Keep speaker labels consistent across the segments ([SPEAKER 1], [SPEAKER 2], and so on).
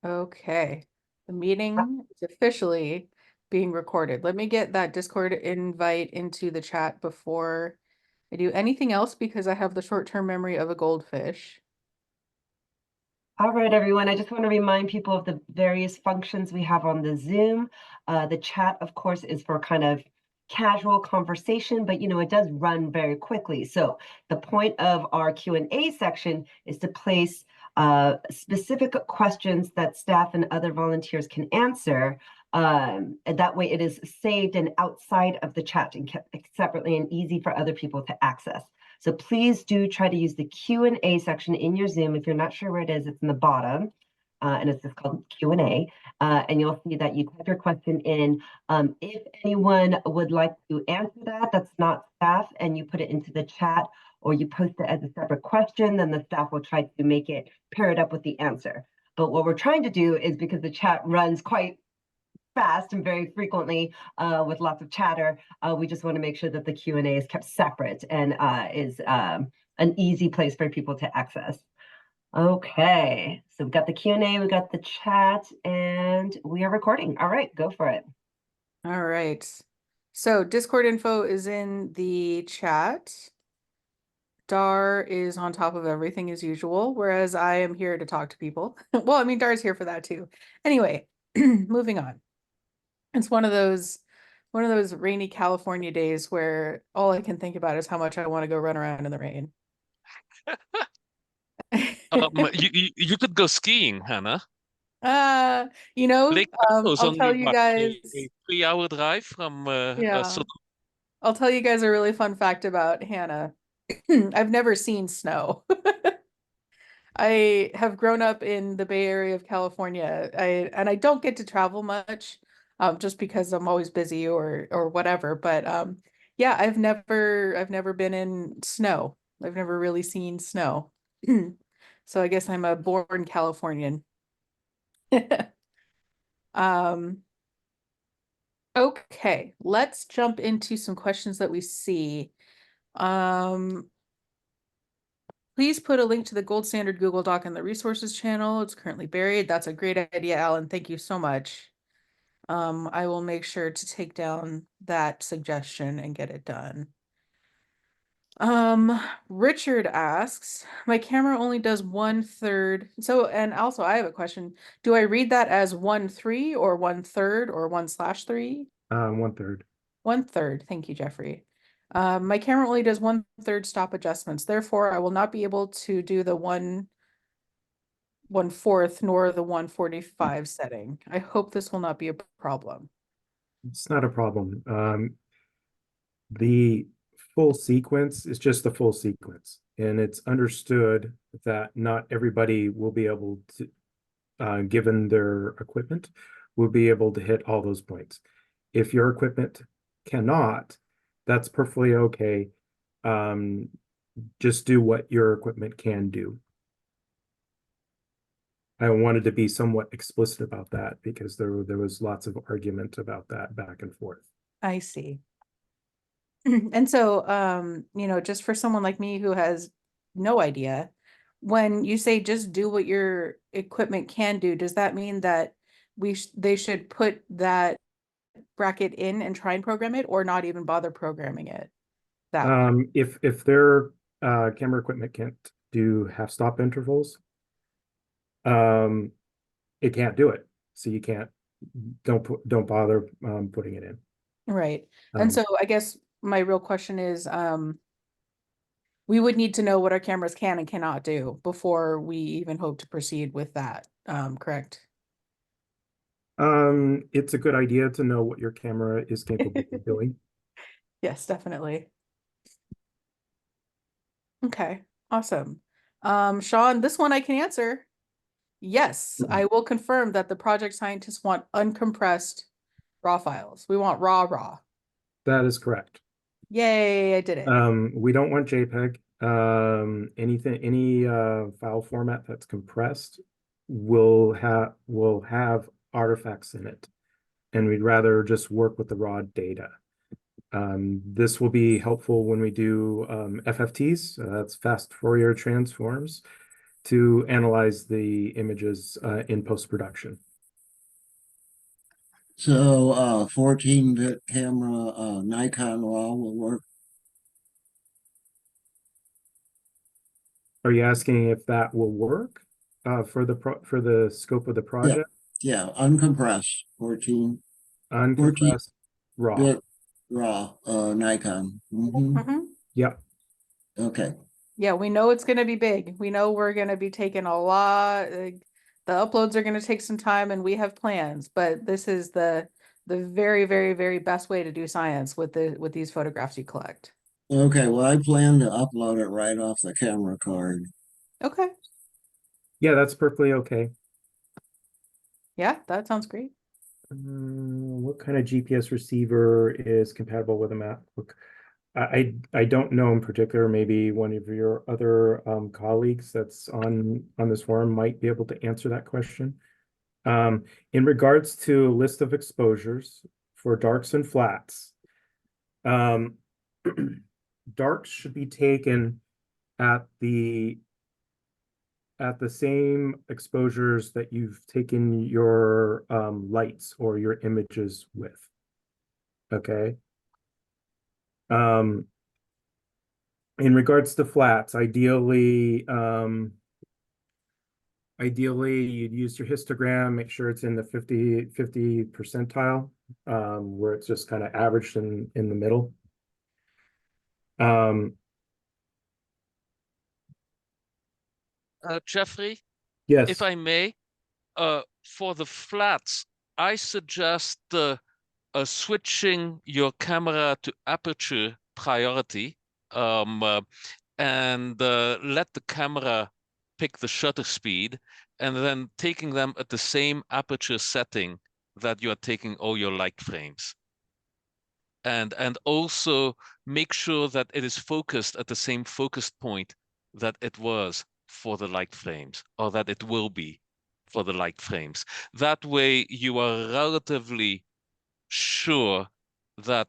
[SPEAKER 1] Okay, the meeting is officially being recorded. Let me get that Discord invite into the chat before I do anything else because I have the short-term memory of a goldfish.
[SPEAKER 2] All right, everyone. I just want to remind people of the various functions we have on the Zoom. The chat, of course, is for kind of casual conversation, but it does run very quickly. So the point of our Q&A section is to place specific questions that staff and other volunteers can answer. And that way it is saved and outside of the chat and kept separately and easy for other people to access. So please do try to use the Q&A section in your Zoom. If you're not sure where it is, it's in the bottom, and it's just called Q&A. And you'll see that you type your question in. If anyone would like to answer that, that's not staff, and you put it into the chat or you post it as a separate question, then the staff will try to make it, pair it up with the answer. But what we're trying to do is, because the chat runs quite fast and very frequently with lots of chatter, we just want to make sure that the Q&A is kept separate and is an easy place for people to access. Okay, so we've got the Q&A, we've got the chat, and we are recording. All right, go for it.
[SPEAKER 1] All right. So Discord info is in the chat. Dar is on top of everything as usual, whereas I am here to talk to people. Well, I mean, Dar's here for that too. Anyway, moving on. It's one of those rainy California days where all I can think about is how much I want to go run around in the rain.
[SPEAKER 3] You could go skiing, Hannah.
[SPEAKER 1] Uh, you know,
[SPEAKER 3] Lake Tahoe is
[SPEAKER 1] I'll
[SPEAKER 3] only
[SPEAKER 1] tell you
[SPEAKER 3] what
[SPEAKER 1] guys,
[SPEAKER 3] a 3 hour drive from
[SPEAKER 1] yeah, I'll tell you guys a really fun fact about Hannah. I've never seen snow. I have grown up in the Bay Area of California. I don't get to travel much, just because I'm always busy or whatever. But yeah, I've never been in snow. I've never really seen snow. So I guess I'm a born Californian. Um, okay, let's jump into some questions that we see. Um, Please put a link to the gold standard Google Doc in the resources channel. It's currently buried. That's a great idea, Alan. Thank you so much. I will make sure to take down that suggestion and get it done. Richard asks, my camera only does 1/3. So, and also I have a question. Do I read that as 1/3 or 1/3 or 1/3?
[SPEAKER 4] 1/3.
[SPEAKER 1] 1/3. Thank you, Jeffrey. My camera only does 1/3 stop adjustments. Therefore, I will not be able to do the 1/4 nor the 145 setting. I hope this will not be a problem.
[SPEAKER 4] It's not a problem. The full sequence is just the full sequence, and it's understood that not everybody will be able to, given their equipment, will be able to hit all those points. If your equipment cannot, that's perfectly okay. Just do what your equipment can do. I wanted to be somewhat explicit about that because there was lots of argument about that back and forth.
[SPEAKER 1] I see. And so, just for someone like me who has no idea, when you say just do what your equipment can do, does that mean that they should put that bracket in and try and program it, or not even bother programming it that way?
[SPEAKER 4] If their camera equipment can't do half stop intervals, it can't do it. So you can't don't bother putting it in.
[SPEAKER 1] Right. And so I guess my real question is, we would need to know what our cameras can and cannot do before we even hope to proceed with that. Correct?
[SPEAKER 4] It's a good idea to know what your camera is capable of doing.
[SPEAKER 1] Yes, definitely. Okay, awesome. Sean, this one I can answer. Yes, I will confirm that the project scientists want uncompressed raw files. We want raw.
[SPEAKER 4] That is correct.
[SPEAKER 1] Yay, I did it.
[SPEAKER 4] We don't want JPEG. Any file format that's compressed will have artifacts in it, and we'd rather just work with the raw data. This will be helpful when we do FFTs, that's fast Fourier transforms, to analyze the images in post-production.
[SPEAKER 5] So 14-bit camera, Nikon RAW will work.
[SPEAKER 4] Are you asking if that will work for the scope of the project?
[SPEAKER 5] Yeah, uncompressed 14
[SPEAKER 4] Uncompressed raw.
[SPEAKER 5] bit RAW, Nikon.
[SPEAKER 4] Yeah.
[SPEAKER 5] Okay.
[SPEAKER 1] Yeah, we know it's going to be big. We know we're going to be taking a lot. The uploads are going to take some time, and we have plans. But this is the very, very, very best way to do science with these photographs you collect.
[SPEAKER 5] Okay, well, I plan to upload it right off the camera card.
[SPEAKER 1] Okay.
[SPEAKER 4] Yeah, that's perfectly okay.
[SPEAKER 1] Yeah, that sounds great.
[SPEAKER 4] What kind of GPS receiver is compatible with a MacBook? I don't know in particular. Maybe one of your other colleagues that's on this forum might be able to answer that question. In regards to list of exposures for darks and flats, darks should be taken at the same exposures that you've taken your lights or your images with. Okay. In regards to flats, ideally you'd use your histogram, make sure it's in the 50 percentile, where it's just kind of averaged in the middle.
[SPEAKER 3] Jeffrey,
[SPEAKER 4] Yes.
[SPEAKER 3] if I may, for the flats, I suggest switching your camera to aperture priority, and let the camera pick the shutter speed, and then taking them at the same aperture setting that you are taking all your light frames. And also make sure that it is focused at the same focus point that it was for the light frames, or that it will be for the light frames. That way you are relatively sure that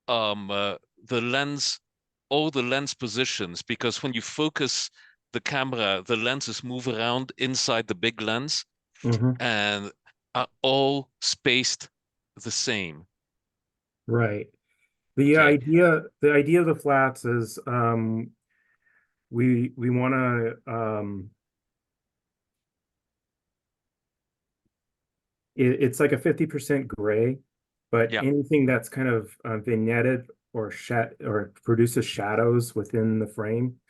[SPEAKER 3] the lens, all the lens positions, because when you focus the camera, the lenses move around inside the big lens and are all spaced the same.
[SPEAKER 4] Right. The
[SPEAKER 3] Okay.
[SPEAKER 4] idea of the flats is we want to it's like a 50% gray, but
[SPEAKER 3] Yeah.
[SPEAKER 4] anything that's kind of vignetted or produces shadows within the frame,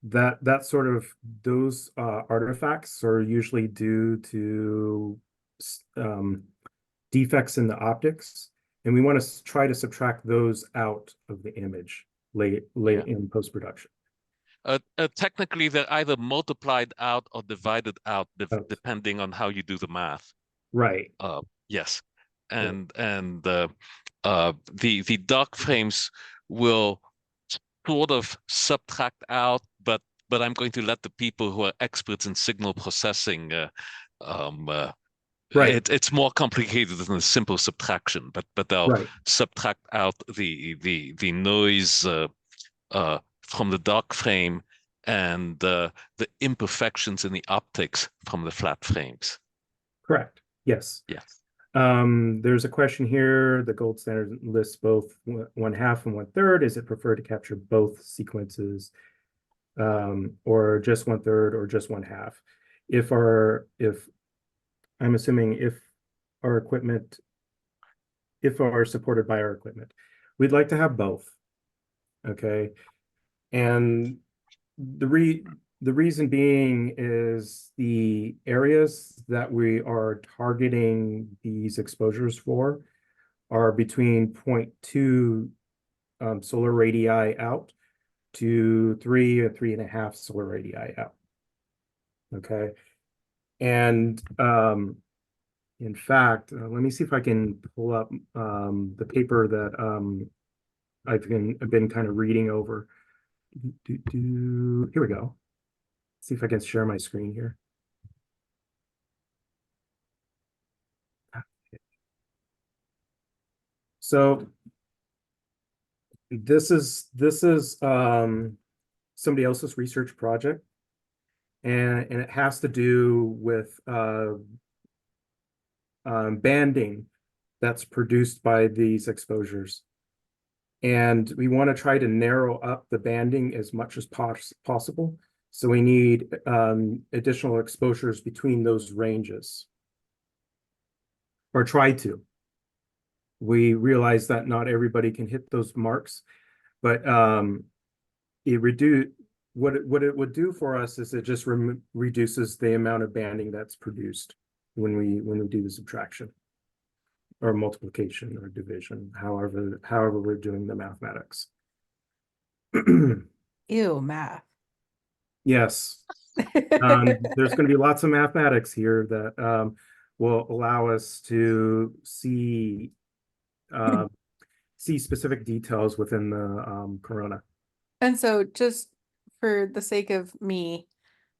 [SPEAKER 4] that sort of those artifacts are usually due to defects in the optics, and we want to try to subtract those out of the image late in post-production.
[SPEAKER 3] Technically, they're either multiplied out or divided out,
[SPEAKER 4] Oh.
[SPEAKER 3] depending on how you do the math.
[SPEAKER 4] Right.
[SPEAKER 3] Yes, and the dark frames will sort of subtract out, but I'm going to let the people who are experts in signal processing.
[SPEAKER 4] Right.
[SPEAKER 3] It's more complicated than a simple subtraction, but they'll
[SPEAKER 4] Right.
[SPEAKER 3] subtract out the noise from the dark frame and the imperfections in the optics from the flat frames.
[SPEAKER 4] Correct. Yes.
[SPEAKER 3] Yes.
[SPEAKER 4] There's a question here. The gold standard lists both 1/2 and 1/3. Is it preferred to capture both sequences, or just 1/3 or just 1/2? If I'm assuming if are supported by our equipment, we'd like to have both. Okay. And the reason being is the areas that we are targeting these exposures for are between 0.2 solar radii out to 3 or 3.5 solar radii out. Okay. And in fact, let me see if I can pull up the paper that I've been kind of reading over. Here we go. See if I can share my screen here. So this is somebody else's research project, and it has to do with banding that's produced by these exposures. And we want to try to narrow up the banding as much as possible. So we need additional exposures between those ranges, or try to. We realize that not everybody can hit those marks, but it what it would do for us is it just reduces the amount of banding that's produced when we do the subtraction or multiplication or division, however we're doing the mathematics.
[SPEAKER 1] Ew, math.
[SPEAKER 4] Yes. There's going to be lots of mathematics here that will allow us to see specific details within the corona.
[SPEAKER 1] And so just for the sake of me,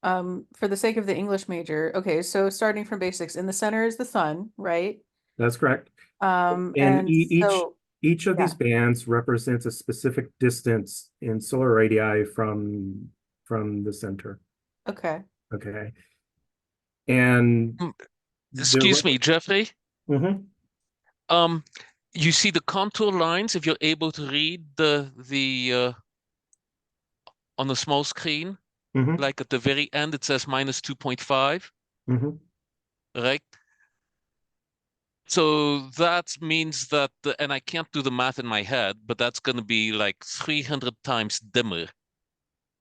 [SPEAKER 1] for the sake of the English major, okay, so starting from basics, in the center is the sun, right?
[SPEAKER 4] That's correct.
[SPEAKER 1] And
[SPEAKER 4] And
[SPEAKER 1] so
[SPEAKER 4] each of these
[SPEAKER 1] yeah.
[SPEAKER 4] bands represents a specific distance in solar radii from the center.
[SPEAKER 1] Okay.
[SPEAKER 4] Okay. And
[SPEAKER 3] Excuse me, Jeffrey.
[SPEAKER 4] Mhm.
[SPEAKER 3] You see the contour lines if you're able to read the on the small screen,
[SPEAKER 4] Mhm.
[SPEAKER 3] like at the very end it says minus 2.5,
[SPEAKER 4] Mhm.
[SPEAKER 3] right? So that means that, and I can't do the math in my head, but that's going to be like 300 times dimmer.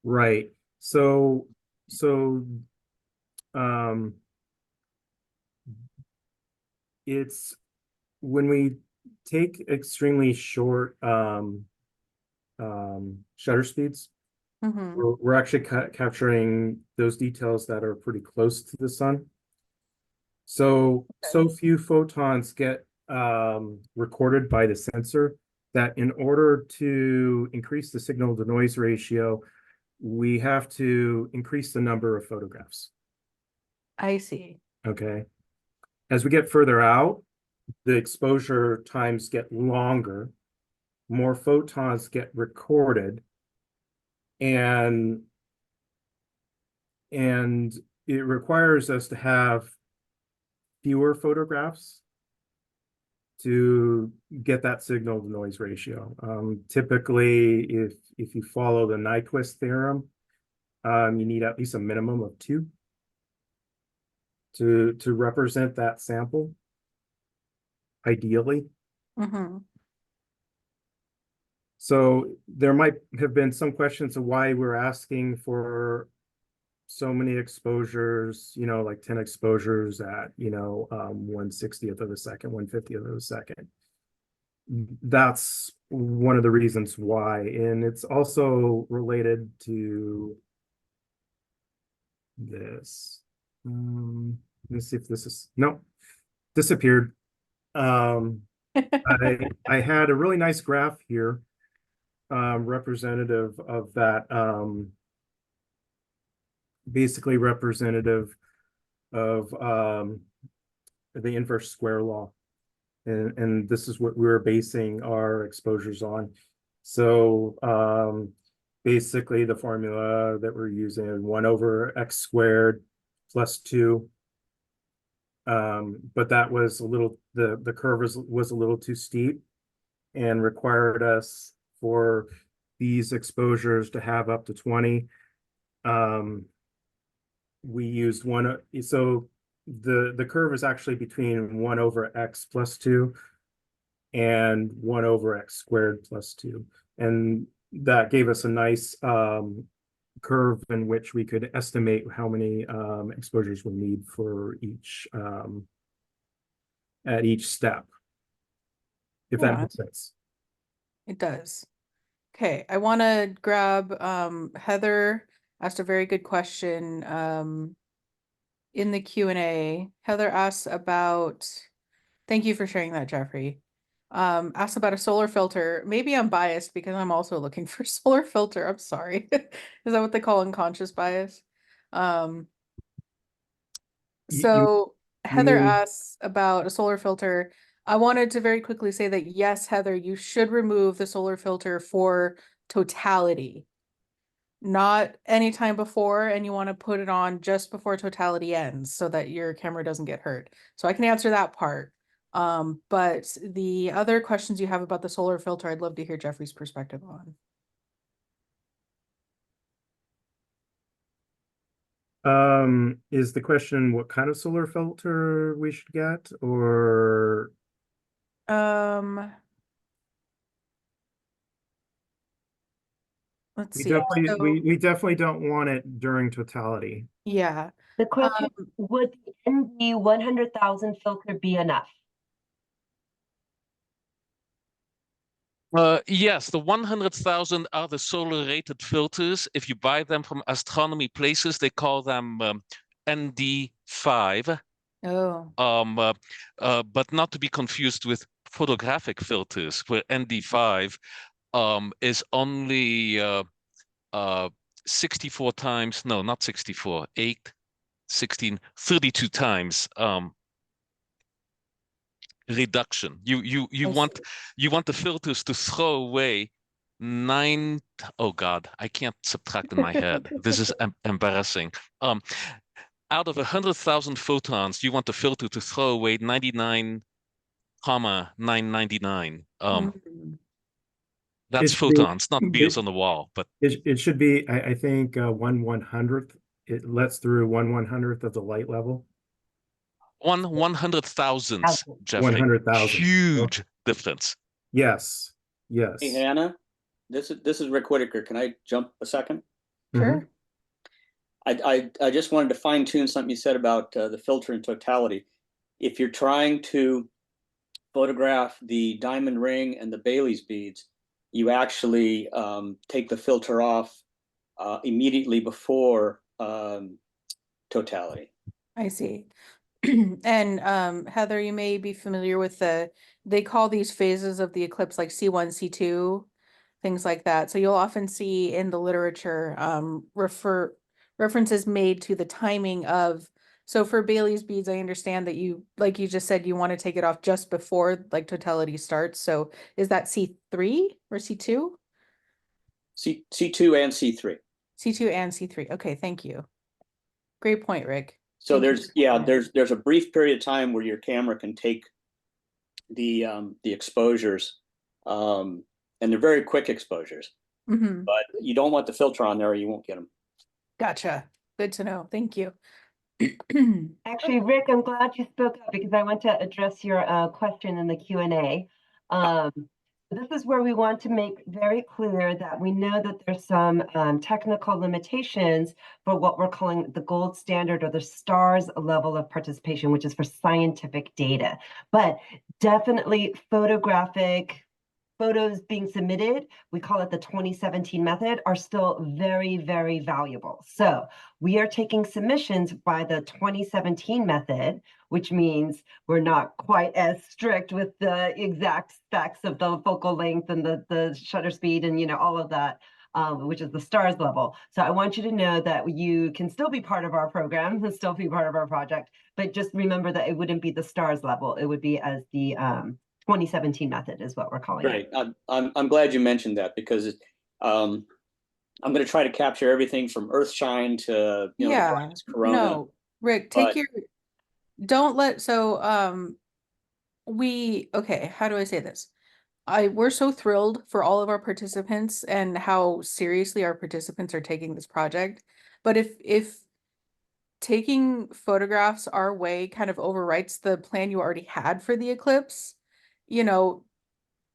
[SPEAKER 4] Right. So um it's when we take extremely short shutter speeds,
[SPEAKER 1] Mm-hmm.
[SPEAKER 4] we're actually capturing those details that are pretty close to the sun. So few photons get recorded by the sensor that in order to increase the signal to noise ratio, we have to increase the number of photographs.
[SPEAKER 1] I see.
[SPEAKER 4] Okay. As we get further out, the exposure times get longer, more photons get recorded, and it requires us to have fewer photographs to get that signal to noise ratio. Typically, if you follow the Nyquist theorem, you need at least a minimum of 2 to represent that sample, ideally.
[SPEAKER 1] Mm-hmm.
[SPEAKER 4] So there might have been some questions of why we're asking for so many exposures, like 10 exposures at, 1/60th of a second, 1/50th of a second. That's one of the reasons why. And it's also related to this. Let's see if this is, no, disappeared. I had a really nice graph here, representative of that, basically representative of the inverse square law. And this is what we were basing our exposures on. So basically the formula that we're using, 1/x² plus 2. But that was a little, the curve was a little too steep and required us for these exposures to have up to 20. We used one, so the curve is actually between 1/x plus 2 and 1/x² plus 2. And that gave us a nice curve in which we could estimate how many exposures we need for each at each step, if that
[SPEAKER 1] Yeah,
[SPEAKER 4] makes sense.
[SPEAKER 1] it does. Okay, I want to grab Heather asked a very good question in the Q&A. Heather asks about, thank you for sharing that, Jeffrey. Asked about a solar filter. Maybe I'm biased because I'm also looking for solar filter. I'm sorry. Is that what they call unconscious bias? So Heather
[SPEAKER 4] mean,
[SPEAKER 1] asks about a solar filter. I wanted to very quickly say that yes, Heather, you should remove the solar filter for totality. not anytime before, and you want to put it on just before totality ends so that your camera doesn't get hurt. So I can answer that part. But the other questions you have about the solar filter, I'd love to hear Jeffrey's perspective on.
[SPEAKER 4] Is the question what kind of solar filter we should get, or
[SPEAKER 1] Let's
[SPEAKER 4] we
[SPEAKER 1] see.
[SPEAKER 4] definitely
[SPEAKER 1] So,
[SPEAKER 4] we definitely don't want it during totality.
[SPEAKER 1] yeah.
[SPEAKER 2] The question, would the ND 100,000 filter be enough?
[SPEAKER 3] Yes, the 100,000 are the solar rated filters. If you buy them from astronomy places, they call them ND5.
[SPEAKER 1] Oh,
[SPEAKER 3] But not to be confused with photographic filters, where ND5 is only 64 times, no, not 64, 8, 16, 32 times reduction. You
[SPEAKER 1] I
[SPEAKER 3] want
[SPEAKER 1] see.
[SPEAKER 3] you want the filters to throw away nine. Oh God, I can't subtract in my head. This is embarrassing. Out of 100,000 photons, you want the filter to throw away 99,999.
[SPEAKER 1] Mhm.
[SPEAKER 4] It
[SPEAKER 3] That's
[SPEAKER 4] should be
[SPEAKER 3] photons, not beers
[SPEAKER 4] it,
[SPEAKER 3] on the wall, but
[SPEAKER 4] it should be I think 1/100th. It lets through 1/100th of the light level.
[SPEAKER 3] 100,000, Jeffrey.
[SPEAKER 4] 100,000.
[SPEAKER 3] Huge difference.
[SPEAKER 4] Yes. Yes.
[SPEAKER 6] Hey, Hannah, this is Rick Whitaker. Can I jump a second?
[SPEAKER 1] Sure.
[SPEAKER 6] I just wanted to fine tune something you said about the filter in totality. If you're trying to photograph the diamond ring and the Bailey's beads, you actually take the filter off immediately before totality.
[SPEAKER 1] I see. And Heather, you may be familiar with they call these phases of the eclipse like C1, C2, things like that. So you'll often see in the literature references made to the timing of, so for Bailey's beads, I understand that you, like you just said, you want to take it off just before like totality starts. So is that C3 or C2?
[SPEAKER 6] C2 and C3.
[SPEAKER 1] C2 and C3. Okay, thank you. Great point, Rick.
[SPEAKER 6] So
[SPEAKER 1] Thank you
[SPEAKER 6] there's
[SPEAKER 1] for
[SPEAKER 6] yeah,
[SPEAKER 1] pointing that out.
[SPEAKER 6] there's a brief period of time where your camera can take the exposures, and they're very quick exposures,
[SPEAKER 1] Mhm.
[SPEAKER 6] but you don't want the filter on there or you won't get them.
[SPEAKER 1] Gotcha. Good to know. Thank you.
[SPEAKER 2] Actually, Rick, I'm glad you spoke up because I want to address your question in the Q&A. This is where we want to make very clear that we know that there's some technical limitations for what we're calling the gold standard or the STARS level of participation, which is for scientific data. But definitely photographic photos being submitted, we call it the 2017 method, are still very, very valuable. So we are taking submissions by the 2017 method, which means we're not quite as strict with the exact specs of the focal length and the shutter speed and, you know, all of that, which is the STARS level. So I want you to know that you can still be part of our program and still be part of our project, but just remember that it wouldn't be the STARS level. It would be as the 2017 method is what we're calling it.
[SPEAKER 6] Great. I'm glad you mentioned that because I'm going to try to capture everything from Earthshine to the
[SPEAKER 1] Yeah.
[SPEAKER 6] brightest corona.
[SPEAKER 1] No, Rick,
[SPEAKER 6] But
[SPEAKER 1] don't let, so okay, how do I say this? We're so thrilled for all of our participants and how seriously our participants are taking this project. But if taking photographs our way kind of overwrites the plan you already had for the eclipse, you know,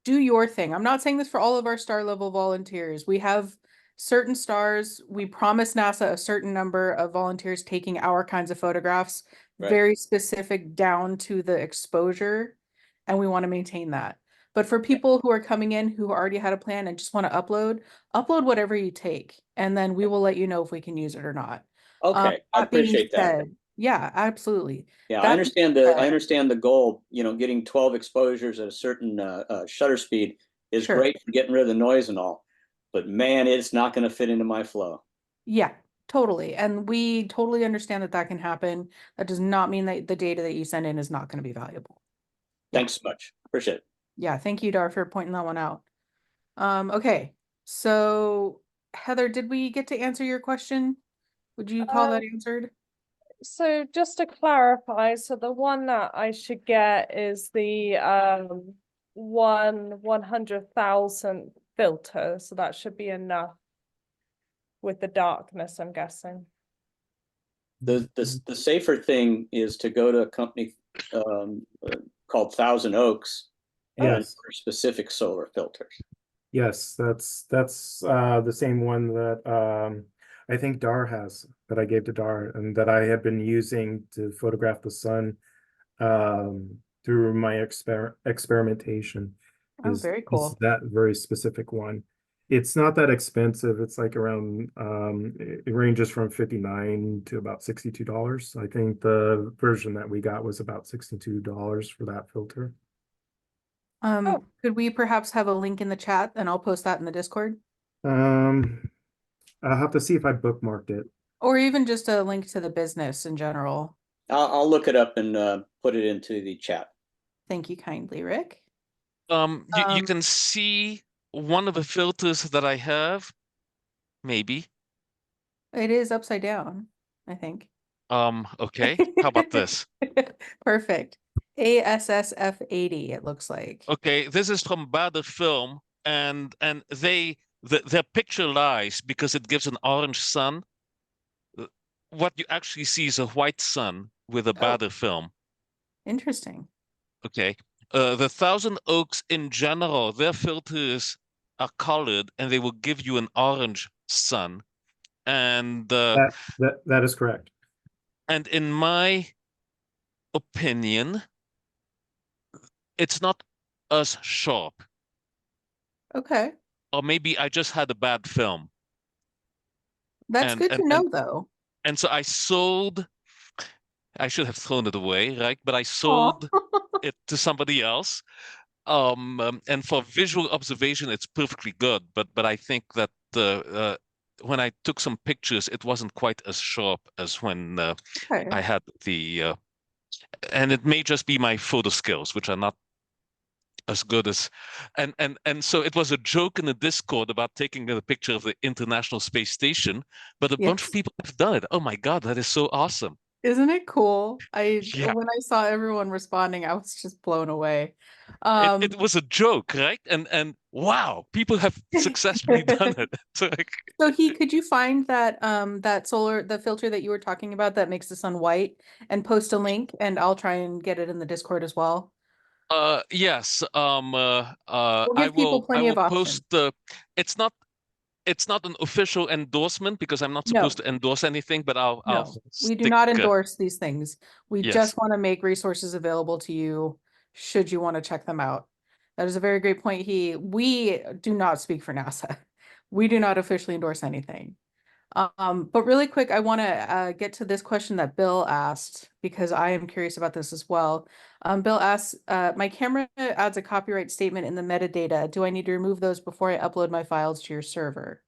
[SPEAKER 1] do your thing. I'm not saying this for all of our star level volunteers. We have certain stars. We promise NASA a certain number of volunteers taking our kinds of photographs,
[SPEAKER 6] Right.
[SPEAKER 1] very specific down to the exposure, and we want to maintain that. But for people who are coming in who already had a plan and just want to upload whatever you take, and then we will let you know if we can use it or not.
[SPEAKER 6] okay, I
[SPEAKER 1] That being
[SPEAKER 6] appreciate that.
[SPEAKER 1] said, yeah, absolutely.
[SPEAKER 6] Yeah,
[SPEAKER 1] That
[SPEAKER 6] I
[SPEAKER 1] being
[SPEAKER 6] understand the goal. You know, getting 12 exposures at a certain shutter speed is
[SPEAKER 1] Sure.
[SPEAKER 6] great for getting rid of the noise and all, but man, it's not going to fit into my flow.
[SPEAKER 1] Yeah, totally. And we totally understand that that can happen. That does not mean that the data that you send in is not going to be valuable. Yeah.
[SPEAKER 6] Thanks so much. Appreciate it.
[SPEAKER 1] Yeah, thank you, Dar, for pointing that one out. Okay, so Heather, did we get to answer your question? Would you call that answered?
[SPEAKER 7] So just to clarify, so the one that I should get is the 100,000 filter, so that should be enough with the darkness, I'm guessing.
[SPEAKER 6] The safer thing is to go to a company called Thousand Oaks and
[SPEAKER 4] Yes.
[SPEAKER 6] order specific solar filters.
[SPEAKER 4] Yes, that's the same one that I think Dar has, that I gave to Dar, and that I have been using to photograph the sun through my experimentation.
[SPEAKER 1] Oh,
[SPEAKER 4] Is
[SPEAKER 1] very cool.
[SPEAKER 4] that very specific one. It's not that expensive. It's like around it ranges from $59 to about $62. I think the version that we got was about $62 for that filter.
[SPEAKER 7] Oh.
[SPEAKER 1] Could we perhaps have a link in the chat and I'll post that in the Discord?
[SPEAKER 4] I'll have to see if I bookmarked it.
[SPEAKER 1] Or even just a link to the business in general.
[SPEAKER 6] I'll look it up and put it into the chat.
[SPEAKER 1] Thank you kindly, Rick.
[SPEAKER 3] You can see one of the filters that I have, maybe.
[SPEAKER 1] It is upside down, I think.
[SPEAKER 3] Okay. How about this?
[SPEAKER 1] Perfect. ASSF80, it looks like.
[SPEAKER 3] Okay, this is from Bader Film, and their picture lies because it gives an orange sun. What you actually see is a white sun with a Bader film.
[SPEAKER 1] Interesting.
[SPEAKER 3] Okay. The Thousand Oaks in general, their filters are colored and they will give you an orange sun. And
[SPEAKER 4] That is correct.
[SPEAKER 3] And in my opinion, it's not as sharp.
[SPEAKER 1] Okay.
[SPEAKER 3] Or maybe I just had a bad film.
[SPEAKER 1] That's good to know, though.
[SPEAKER 3] And so I should have thrown it away, right? But I sold it to somebody else. And for visual observation, it's perfectly good. But I think that when I took some pictures, it wasn't quite as sharp as when I had the. And it may just be my photo skills, which are not as good as. And so it was a joke in the Discord about taking a picture of the International Space Station, but a bunch of people have done it. Oh my God, that is so awesome.
[SPEAKER 1] Isn't it cool? When I saw everyone responding, I was just blown away.
[SPEAKER 3] It was a joke, right? And wow, people have successfully done it.
[SPEAKER 1] So could you find that the filter that you were talking about that makes the sun white and post a link, and I'll try and get it in the Discord as well.
[SPEAKER 3] Yes.
[SPEAKER 1] We'll give people plenty of options.
[SPEAKER 3] Post it's not an official endorsement because I'm not supposed to endorse anything, but I'll
[SPEAKER 1] we do not endorse these things. We just want to make resources available to you should you want to check them out. That is a very great point. We do not speak for NASA. We do not officially endorse anything. But really quick, I want to get to this question that Bill asked because I am curious about this as well. Bill asks, my camera adds a copyright statement in the metadata. Do I need to remove those before I upload my files to your server?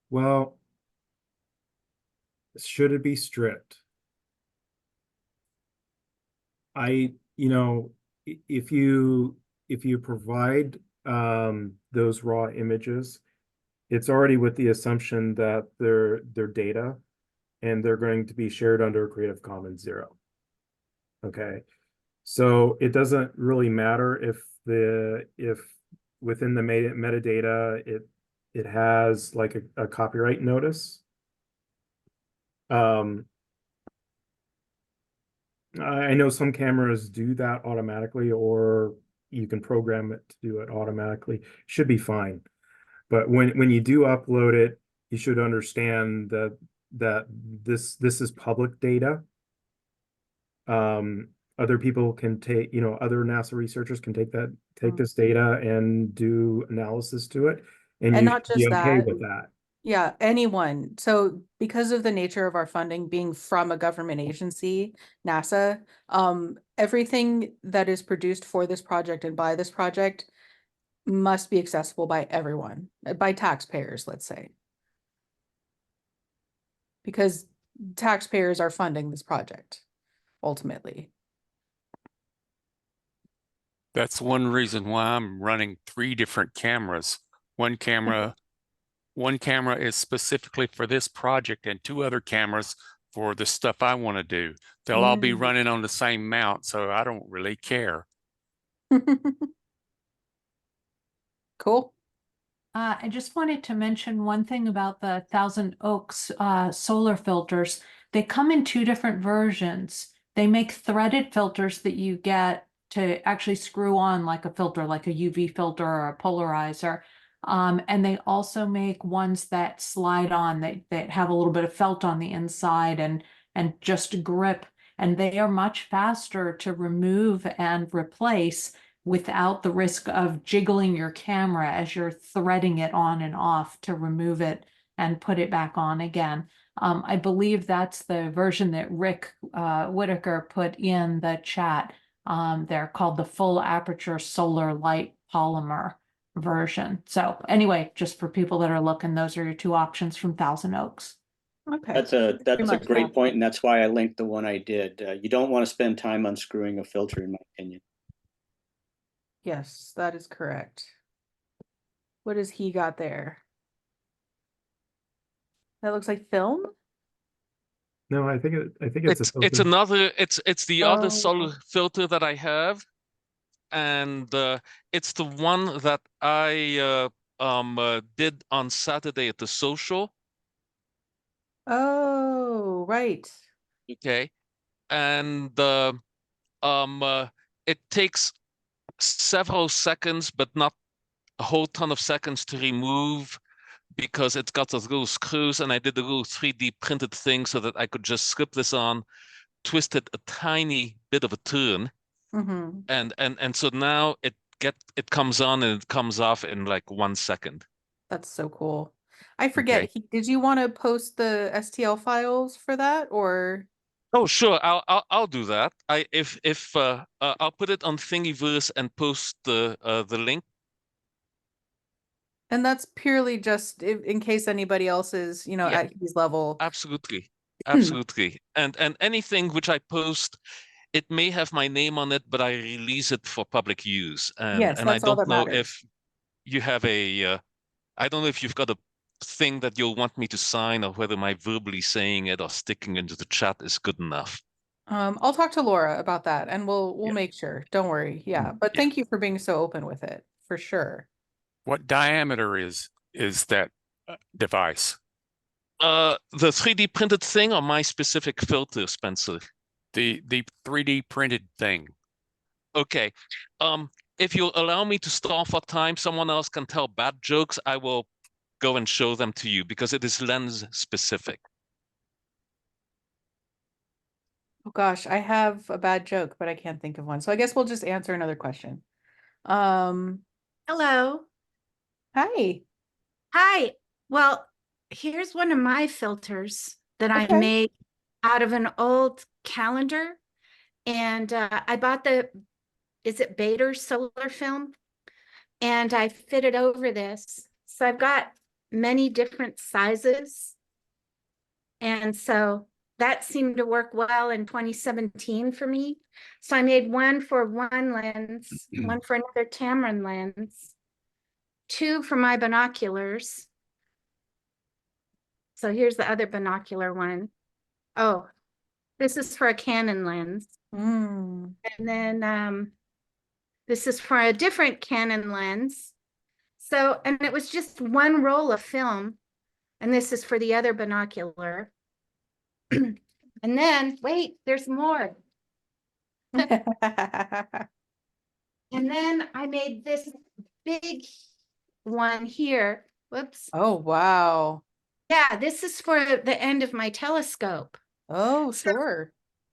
[SPEAKER 4] Well, should it be stripped? If you provide those raw images, it's already with the assumption that they're data and they're going to be shared under Creative Commons 0. Okay. So it doesn't really matter if within the metadata it has like a copyright notice. I know some cameras do that automatically, or you can program it to do it automatically. Should be fine. But when you do upload it, you should understand that this is public data. Other people can take, other NASA researchers can take this data and do analysis to it, and you
[SPEAKER 1] not
[SPEAKER 4] should be
[SPEAKER 1] just
[SPEAKER 4] okay
[SPEAKER 1] that.
[SPEAKER 4] with that.
[SPEAKER 1] Yeah, anyone. So because of the nature of our funding being from a government agency, NASA, everything that is produced for this project and by this project must be accessible by everyone, by taxpayers, let's say. Because taxpayers are funding this project, ultimately.
[SPEAKER 8] That's one reason why I'm running 3 different cameras. One camera, one camera is specifically for this project, and 2 other cameras for the stuff I want to do. They'll all be running on the same mount, so I don't really care.
[SPEAKER 1] Cool.
[SPEAKER 9] I just wanted to mention one thing about the Thousand Oaks solar filters. They come in 2 different versions. They make threaded filters that you get to actually screw on like a filter, like a UV filter or a polarizer. And they also make ones that slide on, that have a little bit of felt on the inside and just grip. And they are much faster to remove and replace without the risk of jiggling your camera as you're threading it on and off to remove it and put it back on again. I believe that's the version that Rick Whitaker put in the chat. They're called the full aperture solar light polymer version. So anyway, just for people that are looking, those are your 2 options from Thousand Oaks.
[SPEAKER 1] Okay.
[SPEAKER 6] That's a
[SPEAKER 1] much,
[SPEAKER 6] great
[SPEAKER 1] yeah.
[SPEAKER 6] point, and that's why I linked the one I did. You don't want to spend time unscrewing a filter, in my opinion.
[SPEAKER 1] Yes, that is correct. What has he got there? That looks like film.
[SPEAKER 4] No, I think it's a
[SPEAKER 3] It's
[SPEAKER 4] filter.
[SPEAKER 3] another, it's the other
[SPEAKER 1] Oh.
[SPEAKER 3] solar filter that I have, and it's the one that I did on Saturday at the social.
[SPEAKER 1] Oh, right.
[SPEAKER 3] Okay, and it takes several seconds, but not a whole ton of seconds to remove, because it's got those little screws, and I did a little 3D printed thing so that I could just slip this on, twist it a tiny bit of a turn,
[SPEAKER 1] Mm-hmm.
[SPEAKER 3] and so now it comes on and it comes off in like 1 second.
[SPEAKER 1] That's so cool. I forget.
[SPEAKER 3] Okay.
[SPEAKER 1] Did you want to post the STL files for that, or?
[SPEAKER 3] Oh, sure. I'll do that. I'll put it on Thingiverse and post the link.
[SPEAKER 1] And that's purely just in case anybody else is,
[SPEAKER 3] Yeah.
[SPEAKER 1] at his level.
[SPEAKER 3] Absolutely. Absolutely. And anything which I post, it may have my name on it, but I release it for public use.
[SPEAKER 1] Yes,
[SPEAKER 3] And I
[SPEAKER 1] that's all
[SPEAKER 3] don't
[SPEAKER 1] that
[SPEAKER 3] know
[SPEAKER 1] matters.
[SPEAKER 3] if you have I don't know if you've got a thing that you'll want me to sign, or whether my verbally saying it or sticking into the chat is good enough.
[SPEAKER 1] I'll talk to Laura about that, and we'll
[SPEAKER 3] Yeah.
[SPEAKER 1] make sure. Don't worry. Yeah, but
[SPEAKER 3] Yeah.
[SPEAKER 1] thank you for being so open with it, for sure.
[SPEAKER 8] What diameter is that device?
[SPEAKER 3] The 3D printed thing, or my specific filter, Spencer?
[SPEAKER 8] The 3D printed thing.
[SPEAKER 3] Okay. If you'll allow me to stall for time, someone else can tell bad jokes. I will go and show them to you, because it is lens specific.
[SPEAKER 1] Oh gosh, I have a bad joke, but I can't think of one. So I guess we'll just answer another question. Hello. Hi.
[SPEAKER 10] Hi. Well, here's one of my filters that I
[SPEAKER 1] Okay.
[SPEAKER 10] made out of an old calendar. And I bought is it Bader solar film? And I fitted over this. So I've got many different sizes. And so that seemed to work well in 2017 for me. So I made one for one lens, one for another Tamron lens, 2 for my binoculars. So here's the other binocular one. Oh, this is for a Canon lens.
[SPEAKER 1] Mm.
[SPEAKER 10] And then this is for a different Canon lens. So, and it was just one roll of film. And this is for the other binocular. And then, wait, there's more. And then I made this big one here. Whoops.
[SPEAKER 1] Oh, wow.
[SPEAKER 10] Yeah, this is for the end of my telescope.
[SPEAKER 1] Oh, sure.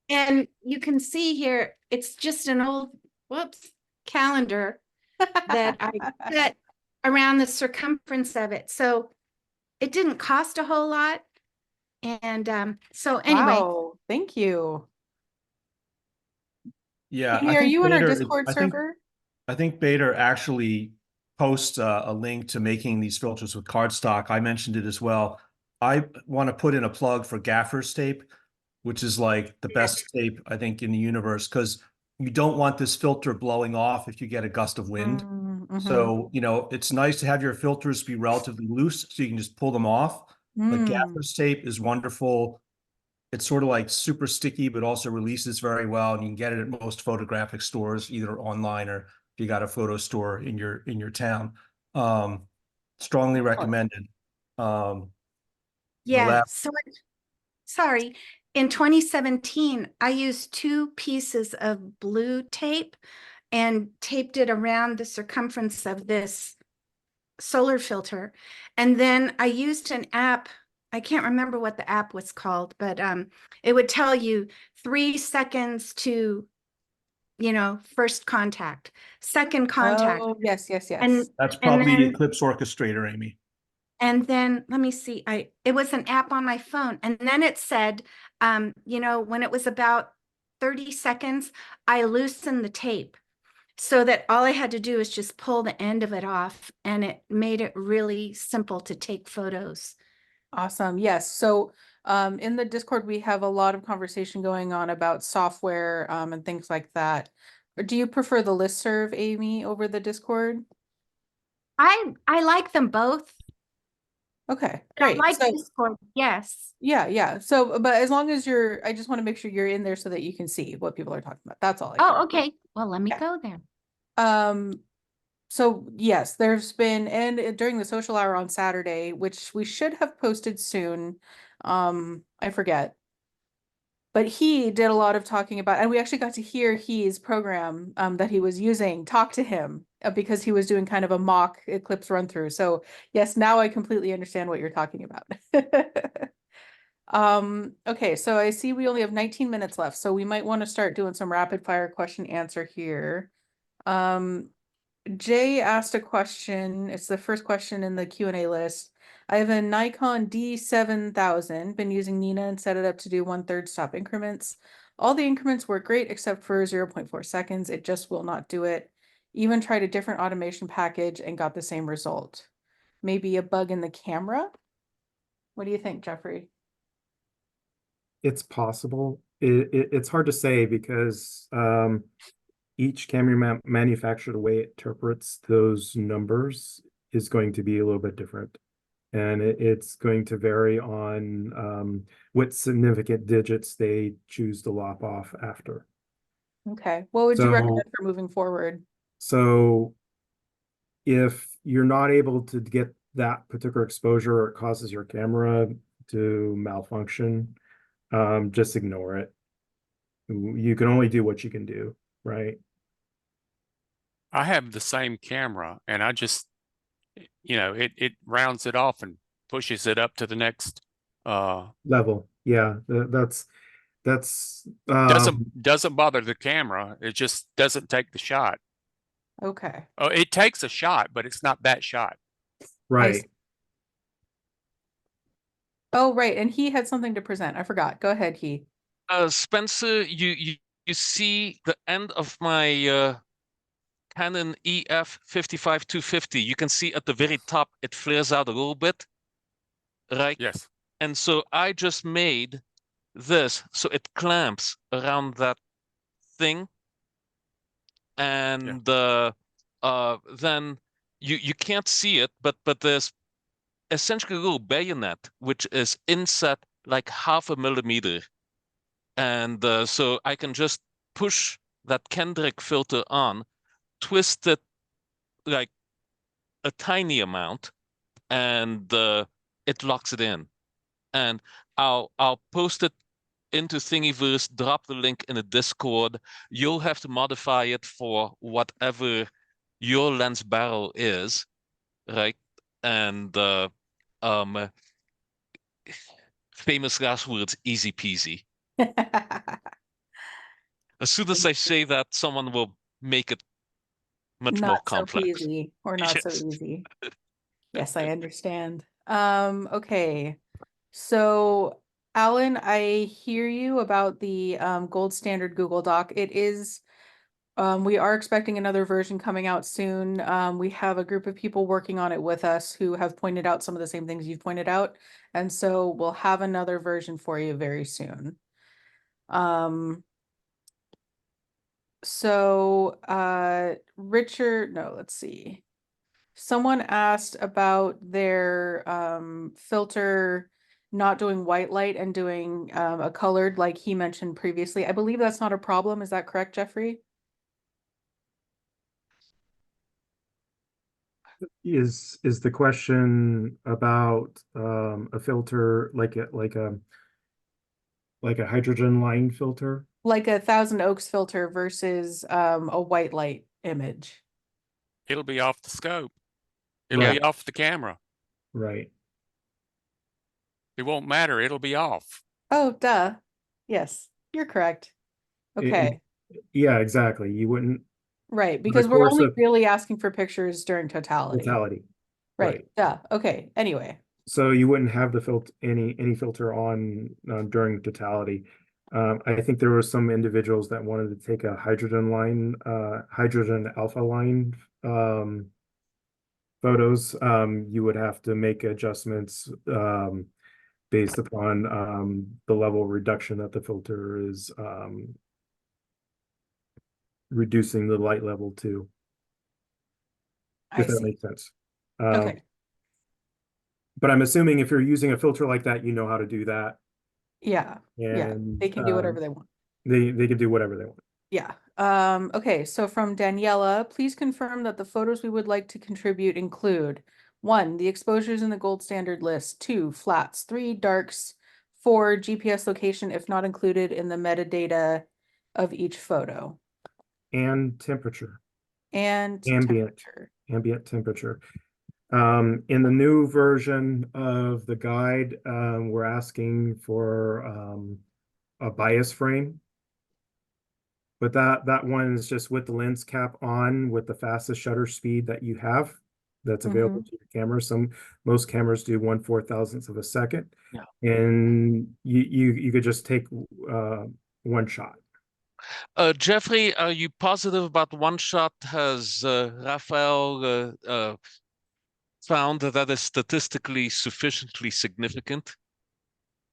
[SPEAKER 10] And you can see here, it's just an old, calendar that I set around the circumference of it. So it didn't cost a whole lot. And so anyway.
[SPEAKER 1] Wow, thank you.
[SPEAKER 11] Yeah,
[SPEAKER 1] Amy,
[SPEAKER 11] I
[SPEAKER 1] are
[SPEAKER 11] think
[SPEAKER 1] you in our
[SPEAKER 11] Bader,
[SPEAKER 1] Discord server?
[SPEAKER 11] I think Bader actually posts a link to making these filters with cardstock. I mentioned it as well. I want to put in a plug for gaffer's tape, which is like the best tape, I think, in the universe, because you don't want this filter blowing off if you get a gust of wind.
[SPEAKER 1] Mm-hmm.
[SPEAKER 11] So, you know, it's nice to have your filters be relatively loose so you can just pull them off. But gaffer's tape is wonderful. It's sort of like super sticky, but also releases very well. And you can get it at most photographic stores, either online or if you got a photo store in your town. Strongly recommended. The
[SPEAKER 10] Yeah,
[SPEAKER 11] lab,
[SPEAKER 10] so sorry. In 2017, I used 2 pieces of blue tape and taped it around the circumference of this solar filter. And then I used an app. I can't remember what the app was called, but it would tell you 3 seconds to, first contact, second contact.
[SPEAKER 1] Oh, yes, yes, yes.
[SPEAKER 10] And
[SPEAKER 11] that's
[SPEAKER 10] and
[SPEAKER 11] probably
[SPEAKER 10] then
[SPEAKER 11] Eclipse Orchestrator, Amy.
[SPEAKER 10] and then let me see, it was an app on my phone. And then it said, when it was about 30 seconds, I loosened the tape so that all I had to do is just pull the end of it off, and it made it really simple to take photos.
[SPEAKER 1] Awesome. Yes. So in the Discord, we have a lot of conversation going on about software and things like that. Or do you prefer the listserv, Amy, over the Discord?
[SPEAKER 10] I like them both.
[SPEAKER 1] Okay,
[SPEAKER 10] I
[SPEAKER 1] great.
[SPEAKER 10] like
[SPEAKER 1] So
[SPEAKER 10] Discord, yes.
[SPEAKER 1] yeah. So, but as long as I just want to make sure you're in there so that you can see what people are talking about. That's all I care.
[SPEAKER 10] Oh, okay. Well, let me
[SPEAKER 1] Yeah.
[SPEAKER 10] go there.
[SPEAKER 1] So yes, there's been, and during the social hour on Saturday, which we should have posted soon, I forget. But he did a lot of talking about, and we actually got to hear his program that he was using, talk to him because he was doing kind of a mock Eclipse run through. So yes, now I completely understand what you're talking about. Okay, so I see we only have 19 minutes left, so we might want to start doing some rapid fire question answer here. Jay asked a question. It's the first question in the Q&A list. I have a Nikon D7000, been using Nina and set it up to do 1/3 stop increments. All the increments work great except for 0.4 seconds. It just will not do it. Even tried a different automation package and got the same result. Maybe a bug in the camera? What do you think, Jeffrey?
[SPEAKER 4] It's possible. It's hard to say because each camera manufacturer, the way it interprets those numbers is going to be a little bit different. And it's going to vary on what significant digits they choose to lop off after.
[SPEAKER 1] Okay. What would you recommend for moving forward?
[SPEAKER 4] So if you're not able to get that particular exposure or it causes your camera to malfunction, just ignore it. You can only do what you can do, right?
[SPEAKER 8] I have the same camera and I just, it rounds it off and pushes it up to the next
[SPEAKER 4] Level. Yeah, that's
[SPEAKER 8] doesn't bother the camera. It just doesn't take the shot.
[SPEAKER 1] Okay.
[SPEAKER 8] Oh, it takes a shot, but it's not that shot.
[SPEAKER 4] right.
[SPEAKER 1] Oh, right. And he had something to present. I forgot. Go ahead, he.
[SPEAKER 3] Spencer, you see the end of my Canon EF 55-250. You can see at the very top it flares out a little bit, right?
[SPEAKER 8] Yes.
[SPEAKER 3] And so I just made this so it clamps around that thing, and then you can't see it, but there's essentially a little bayonet which is inset like 0.5 millimeter, and so I can just push that Kendrick filter on, twist it like a tiny amount, and it locks it in. And I'll post it into Thingiverse, drop the link in the Discord. You'll have to modify it for whatever your lens barrel is, right? And famous last words, easy peasy. As soon as I say that, someone will make it much more
[SPEAKER 1] Not so
[SPEAKER 3] complex.
[SPEAKER 1] easy or not so
[SPEAKER 3] Yes.
[SPEAKER 1] easy. Yes, I understand. Okay. So Alan, I hear you about the gold standard Google Doc. It is we are expecting another version coming out soon. We have a group of people working on it with us who have pointed out some of the same things you've pointed out. And so we'll have another version for you very soon. So, Richard, no, let's see. Someone asked about their filter not doing white light and doing a colored like he mentioned previously. I believe that's not a problem. Is that correct, Jeffrey?
[SPEAKER 4] Is the question about a filter like a hydrogen line filter?
[SPEAKER 1] Like a Thousand Oaks filter versus a white light image.
[SPEAKER 8] It'll be off the scope. It'll
[SPEAKER 4] Right.
[SPEAKER 8] be off the camera.
[SPEAKER 4] Right.
[SPEAKER 8] It won't matter. It'll be off.
[SPEAKER 1] Oh, duh. Yes, you're correct. Okay.
[SPEAKER 4] Yeah, exactly. You wouldn't,
[SPEAKER 1] Right,
[SPEAKER 4] the
[SPEAKER 1] because we're
[SPEAKER 4] course
[SPEAKER 1] only
[SPEAKER 4] of
[SPEAKER 1] really asking for pictures during totality.
[SPEAKER 4] totality.
[SPEAKER 1] Right, duh. Okay, anyway.
[SPEAKER 4] So you wouldn't have the any filter on during totality. I think there were some individuals that wanted to take a hydrogen alpha line photos. You would have to make adjustments based upon the level of reduction that the filter is reducing the light level to,
[SPEAKER 1] I
[SPEAKER 4] if that
[SPEAKER 1] see.
[SPEAKER 4] makes sense.
[SPEAKER 1] Okay.
[SPEAKER 4] But I'm assuming if you're using a filter like that, you know how to do that.
[SPEAKER 1] Yeah, yeah,
[SPEAKER 4] And
[SPEAKER 1] they can do whatever they want.
[SPEAKER 4] they can do whatever they want.
[SPEAKER 1] Yeah. Okay, so from Daniela, please confirm that the photos we would like to contribute include 1, the exposures in the gold standard list, 2, flats, 3, darks, 4, GPS location if not included in the metadata of each photo.
[SPEAKER 4] And temperature.
[SPEAKER 1] And
[SPEAKER 4] Ambient.
[SPEAKER 1] temperature.
[SPEAKER 4] Ambient temperature. In the new version of the guide, we're asking for a bias frame. But that one is just with the lens cap on with the fastest shutter speed that you have that's available to your camera. Most cameras do 1/4000th of a second.
[SPEAKER 3] Yeah.
[SPEAKER 4] And you could just take one shot.
[SPEAKER 3] Jeffrey, are you positive about one shot? Has Raphael found that is statistically sufficiently significant?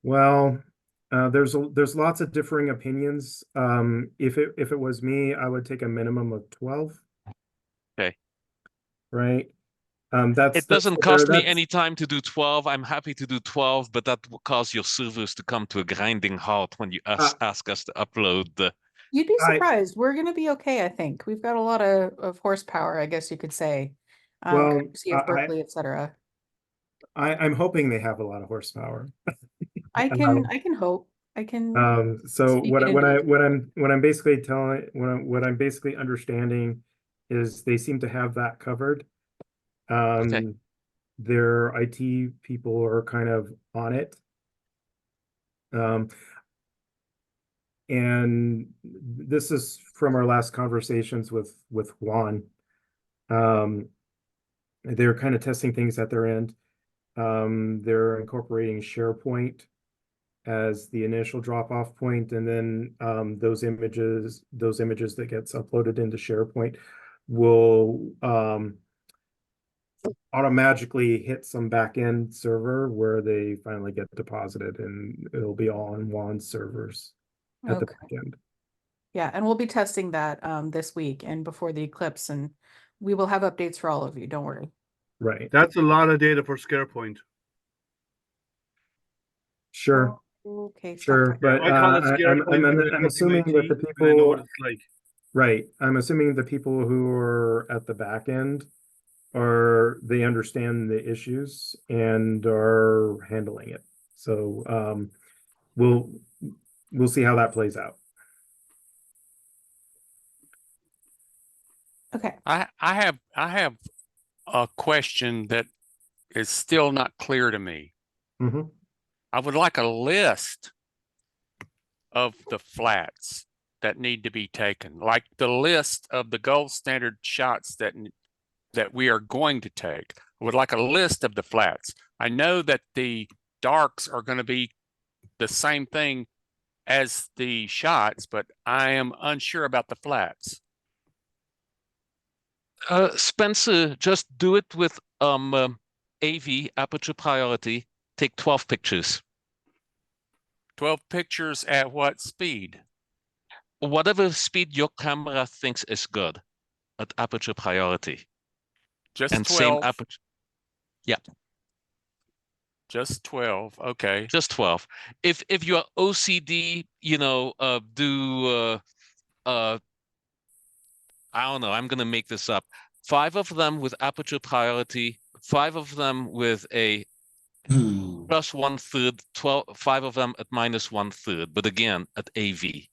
[SPEAKER 4] Well, there's lots of differing opinions. If it was me, I would take a minimum of 12.
[SPEAKER 3] Okay.
[SPEAKER 4] Right.
[SPEAKER 3] It doesn't cost me any time to do 12. I'm happy to do 12, but that will cause your servers to come to a grinding halt when you ask us to upload the.
[SPEAKER 1] You'd be surprised. We're gonna be okay, I think. We've got a lot of horsepower, I guess you could say.
[SPEAKER 4] Well,
[SPEAKER 1] courtesy of Berkeley, etc.
[SPEAKER 4] I'm hoping they have a lot of horsepower.
[SPEAKER 1] I can hope. I can
[SPEAKER 4] So
[SPEAKER 1] speak it into existence.
[SPEAKER 4] what I'm basically telling what I'm basically understanding is they seem to have that covered.
[SPEAKER 3] Okay.
[SPEAKER 4] Their IT people are kind of on it. And this is from our last conversations with Juan. They're kind of testing things at their end. They're incorporating SharePoint as the initial drop-off point, and then those images that gets uploaded into SharePoint will automatically hit some back-end server where they finally get deposited, and it'll be all on Juan's servers at the back end.
[SPEAKER 1] Yeah, and we'll be testing that this week and before the eclipse, and we will have updates for all of you. Don't worry.
[SPEAKER 4] Right.
[SPEAKER 12] That's a lot of data for SharePoint.
[SPEAKER 4] Sure.
[SPEAKER 1] Okay.
[SPEAKER 4] Sure, but I'm assuming that the people
[SPEAKER 12] I know what it's like.
[SPEAKER 4] Right. I'm assuming the people who are at the back end they understand the issues and are handling it. So we'll see how that plays out.
[SPEAKER 1] Okay.
[SPEAKER 8] I have a question that is still not clear to me.
[SPEAKER 4] Mm-hmm.
[SPEAKER 8] I would like a list of the flats that need to be taken, like the list of the gold standard shots that we are going to take. I would like a list of the flats. I know that the darks are going to be the same thing as the shots, but I am unsure about the flats.
[SPEAKER 3] Spencer, just do it with AV, aperture priority. Take 12 pictures.
[SPEAKER 8] 12 pictures at what speed?
[SPEAKER 3] whatever speed your camera thinks is good at aperture priority.
[SPEAKER 8] Just
[SPEAKER 3] And same
[SPEAKER 8] 12.
[SPEAKER 3] aperture. Yeah,
[SPEAKER 8] Just 12. Okay.
[SPEAKER 3] just 12. If you're OCD, do I don't know, I'm gonna make this up. 5 of them with aperture priority, 5 of them with a plus 1/3, 5 of them at minus 1/3, but again at AV.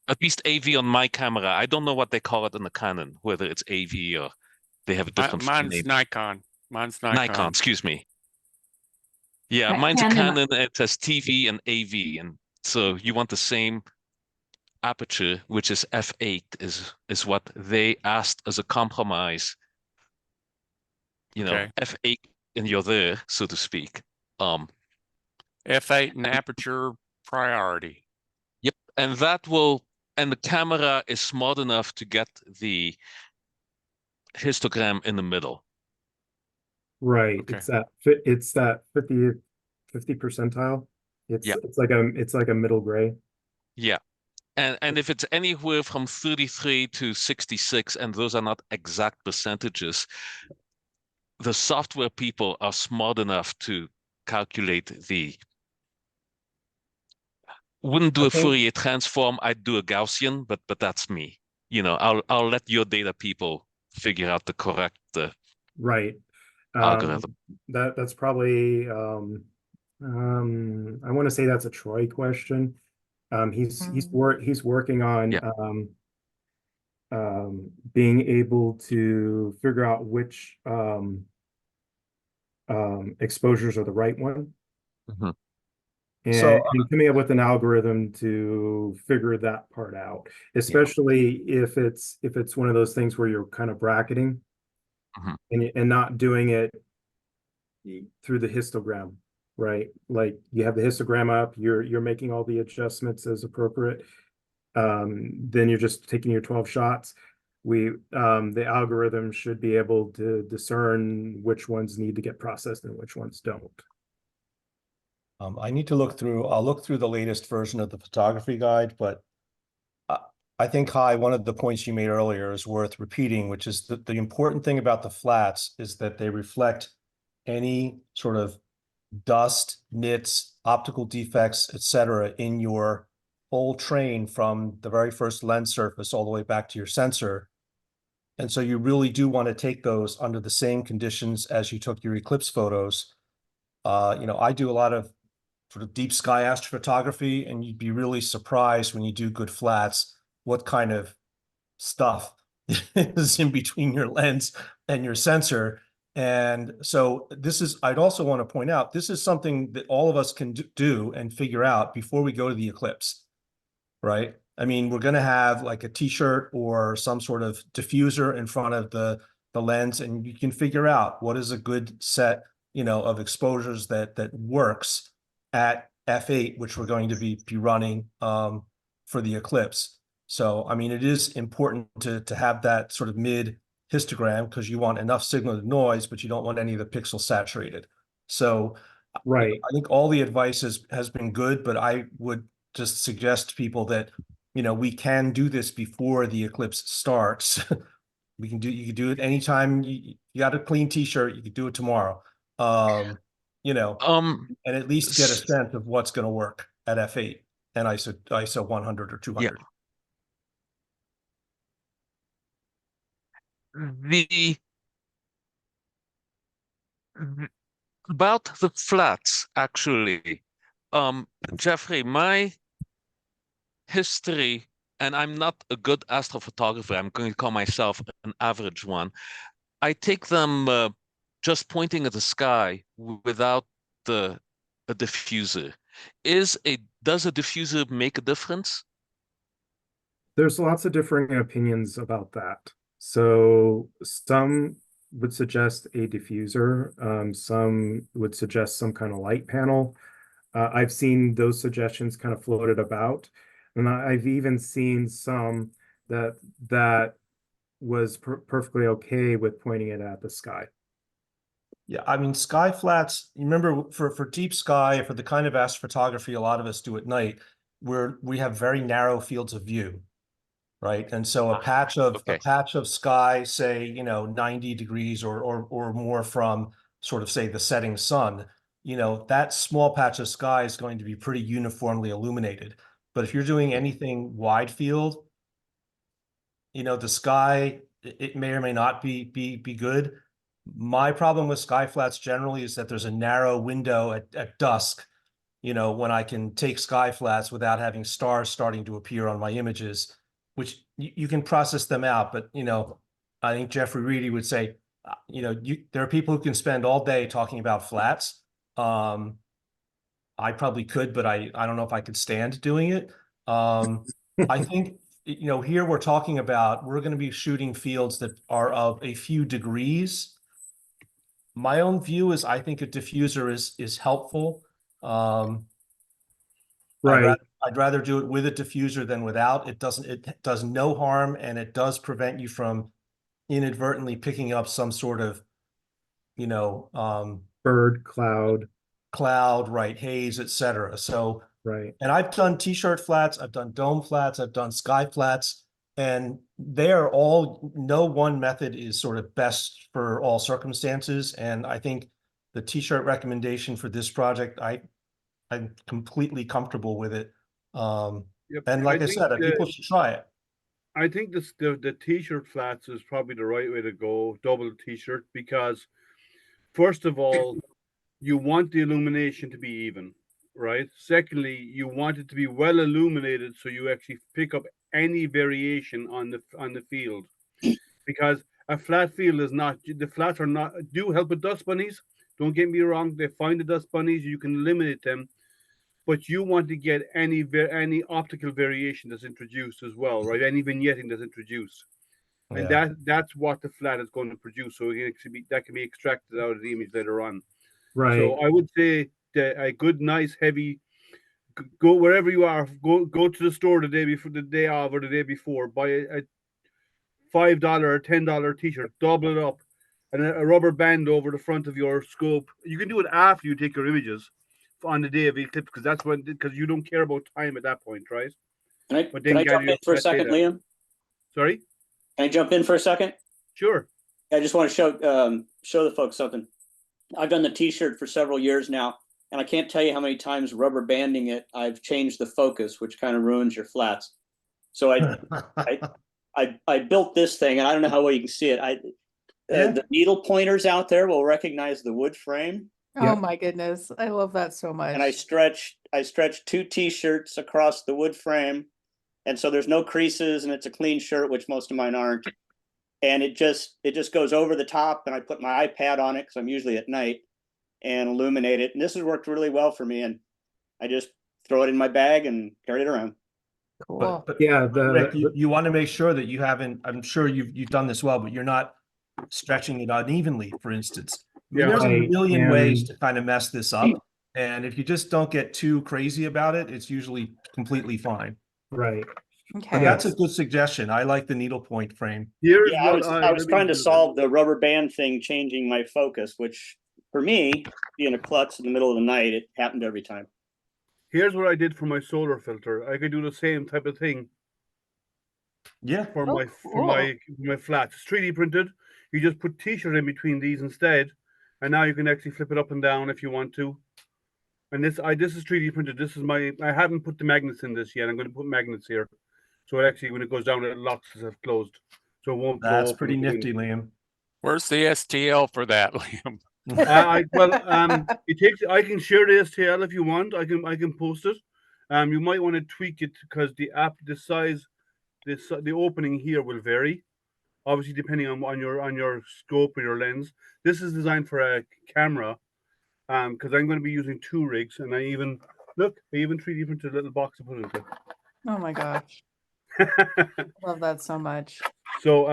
[SPEAKER 3] At least AV on my camera. I don't know what they call it in the Canon, whether it's AV or they have a different
[SPEAKER 8] Mine's
[SPEAKER 3] name.
[SPEAKER 8] Nikon. Mine's
[SPEAKER 3] Nikon, excuse me. Yeah,
[SPEAKER 9] At
[SPEAKER 3] mine's a
[SPEAKER 9] Canon,
[SPEAKER 3] Canon. It has TV and AV, and so you want the same aperture, which is f8, is what they asked as a compromise.
[SPEAKER 8] Okay.
[SPEAKER 3] F8, and you're there, so to speak.
[SPEAKER 8] F8 and aperture priority.
[SPEAKER 3] Yep, and the camera is smart enough to get the histogram in the middle.
[SPEAKER 4] Right.
[SPEAKER 8] Okay.
[SPEAKER 4] It's that 50 percentile.
[SPEAKER 3] Yeah.
[SPEAKER 4] It's like a middle gray.
[SPEAKER 3] Yeah. And if it's anywhere from 33 to 66, and those are not exact percentages, the software people are smart enough to calculate wouldn't do
[SPEAKER 11] I
[SPEAKER 3] a
[SPEAKER 11] think
[SPEAKER 3] Fourier transform, I'd do a Gaussian, but that's me. I'll let your data people figure out the correct
[SPEAKER 4] Right.
[SPEAKER 3] algorithm.
[SPEAKER 4] That's probably I want to say that's a Troy question. He's working on
[SPEAKER 3] Yeah.
[SPEAKER 4] being able to figure out which exposures are the right one.
[SPEAKER 3] Mhm.
[SPEAKER 4] And coming up with an algorithm to figure that part out, especially if it's one of those things where you're kind of bracketing
[SPEAKER 3] Mhm.
[SPEAKER 4] and not doing it through the histogram, right? Like you have the histogram up, you're making all the adjustments as appropriate. Then you're just taking your 12 shots. The algorithm should be able to discern which ones need to get processed and which ones don't.
[SPEAKER 11] I need to look through, I'll look through the latest version of the photography guide, but I think, Kai, one of the points you made earlier is worth repeating, which is that the important thing about the flats is that they reflect any sort of dust, nits, optical defects, etc., in your whole train from the very first lens surface all the way back to your sensor. And so you really do want to take those under the same conditions as you took your Eclipse photos. I do a lot of sort of deep sky astrophotography, and you'd be really surprised when you do good flats what kind of stuff is in between your lens and your sensor. And so I'd also want to point out, this is something that all of us can do and figure out before we go to the Eclipse, right? I mean, we're going to have like a t-shirt or some sort of diffuser in front of the lens, and you can figure out what is a good set, of exposures that works at f8, which we're going to be running for the Eclipse. So, I mean, it is important to have that sort of mid histogram because you want enough signal to noise, but you don't want any of the pixels saturated. So,
[SPEAKER 4] Right.
[SPEAKER 11] I think all the advice has been good, but I would just suggest to people that, we can do this before the Eclipse starts. You can do it anytime you got a clean t-shirt, you could do it tomorrow. And at least get a sense of what's going to work at f8 and ISO 100 or 200.
[SPEAKER 3] About the flats, actually, Jeffrey, my history, and I'm not a good astrophotographer, I'm going to call myself an average one. I take them just pointing at the sky without a diffuser. Does a diffuser make a difference?
[SPEAKER 4] There's lots of differing opinions about that. So some would suggest a diffuser. Some would suggest some kind of light panel. I've seen those suggestions kind of floated about, and I've even seen some that was perfectly okay with pointing it at the sky.
[SPEAKER 11] Yeah, I mean, sky flats, you remember for deep sky, for the kind of astrophotography a lot of us do at night, we have very narrow fields of view, right? And so a
[SPEAKER 8] okay.
[SPEAKER 11] patch of sky, say, 90 degrees or more from sort of say the setting sun, that small patch of sky is going to be pretty uniformly illuminated. But if you're doing anything wide field, the sky, it may or may not be good. My problem with sky flats generally is that there's a narrow window at dusk, when I can take sky flats without having stars starting to appear on my images, which you can process them out. But, I think Jeffrey Reedy would say, there are people who can spend all day talking about flats. I probably could, but I don't know if I could stand doing it. I think, here we're going to be shooting fields that are of a few degrees. My own view is I think a diffuser is helpful.
[SPEAKER 4] Right.
[SPEAKER 11] I'd rather do it with a diffuser than without. It does no harm, and it does prevent you from inadvertently picking up some sort of,
[SPEAKER 4] Bird, cloud.
[SPEAKER 11] right, haze, etc. So,
[SPEAKER 4] Right.
[SPEAKER 11] and I've done t-shirt flats, I've done dome flats, I've done sky flats, and no one method is sort of best for all circumstances. And I think the t-shirt recommendation for this project, I'm completely comfortable with it.
[SPEAKER 12] Yep.
[SPEAKER 11] And like I said, people should try it.
[SPEAKER 12] I think the t-shirt flats is probably the right way to go, double t-shirt, because first of all, you want the illumination to be even, right? Secondly, you want it to be well illuminated so you actually pick up any variation on the field. Because a flat field is not, the flats are not, do help with dust bunnies. Don't get me wrong, they find the dust bunnies, you can eliminate them, but you want to get any optical variation that's introduced as well, right? Any vignetting that's introduced. And
[SPEAKER 11] Yeah.
[SPEAKER 12] that's what the flat is going to produce. So that can be extracted out of the image later on.
[SPEAKER 4] Right.
[SPEAKER 12] So I would say that a good, nice, heavy, go wherever you are, go to the store the day before, the day of, or the day before, buy a $5 or $10 t-shirt, double it up, and a rubber band over the front of your scope. You can do it after you take your images on the day of eclipse, because you don't care about time at that point, right?
[SPEAKER 6] Can I jump in for a second, Liam?
[SPEAKER 12] Sorry?
[SPEAKER 6] Can I jump in for a second?
[SPEAKER 12] Sure.
[SPEAKER 6] I just want to show the folks something. I've done the t-shirt for several years now, and I can't tell you how many times rubber banding it, I've changed the focus, which kind of ruins your flats. So I built this thing, and I don't know how well you can see it. The needle pointers out there will recognize the wood frame.
[SPEAKER 1] Oh my goodness. I love that so much.
[SPEAKER 6] And I stretched 2 t-shirts across the wood frame. And so there's no creases, and it's a clean shirt, which most of mine aren't. And it just goes over the top, and I put my iPad on it because I'm usually at night, and illuminate it. And this has worked really well for me. And I just throw it in my bag and carry it around.
[SPEAKER 1] Cool.
[SPEAKER 11] But
[SPEAKER 4] Yeah,
[SPEAKER 11] Rick, you want to make sure that you haven't, I'm sure you've done this well, but you're not stretching it unevenly, for instance. I mean, there's a million ways to kind of mess this up. And if you just don't get too crazy about it, it's usually completely fine.
[SPEAKER 4] Right.
[SPEAKER 1] Okay.
[SPEAKER 11] But that's a good suggestion. I like the needlepoint frame.
[SPEAKER 6] I was trying to solve the rubber band thing, changing my focus, which for me, being a klutz in the middle of the night, it happened every time.
[SPEAKER 12] Here's what I did for my solar filter. I could do the same type of thing.
[SPEAKER 11] Yeah.
[SPEAKER 12] For my flats. It's 3D printed. You just put t-shirt in between these instead, and now you can actually flip it up and down if you want to. And this is 3D printed. This is I haven't put the magnets in this yet. I'm going to put magnets here. So it actually, when it goes down, it locks itself closed. So it won't blow.
[SPEAKER 11] That's pretty nifty, Liam.
[SPEAKER 8] Where's the STL for that, Liam?
[SPEAKER 12] It takes. I can share the STL if you want. I can post it. You might want to tweak it because the size, the opening here will vary, obviously depending on your scope or your lens. This is designed for a camera, because I'm going to be using 2 rigs, and I even 3D printed a little box to put it in.
[SPEAKER 1] Oh my gosh. Love that so much.
[SPEAKER 12] So,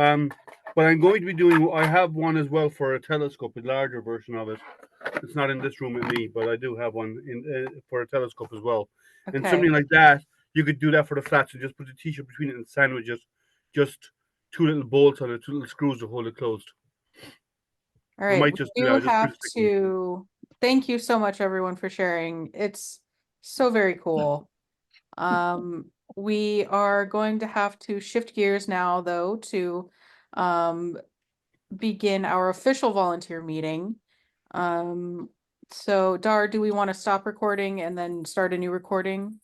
[SPEAKER 12] but I'm going to be doing, I have one as well for a telescope, a larger version of it. It's not in this room with me, but I do have one for a telescope as well.
[SPEAKER 1] Okay.
[SPEAKER 12] And something like that, you could do that for the flats. You just put the t-shirt between it and sandwich it. Just 2 little bolts on it, 2 little screws to hold it closed.
[SPEAKER 1] All right.
[SPEAKER 12] Might just,
[SPEAKER 1] we
[SPEAKER 12] yeah,
[SPEAKER 1] do have to thank you so much, everyone, for sharing. It's so very cool. We are going to have to shift gears now, though, to begin our official volunteer meeting. So Dar, do we want to stop recording and then start a new recording?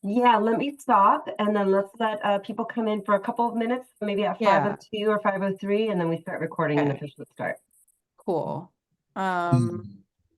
[SPEAKER 2] Yeah, let me stop and then let's let people come in for a couple of minutes, maybe at
[SPEAKER 1] Yeah.
[SPEAKER 2] 5:02 or 5:03, and then we start recording and
[SPEAKER 1] Okay.
[SPEAKER 2] officially start.
[SPEAKER 1] Cool.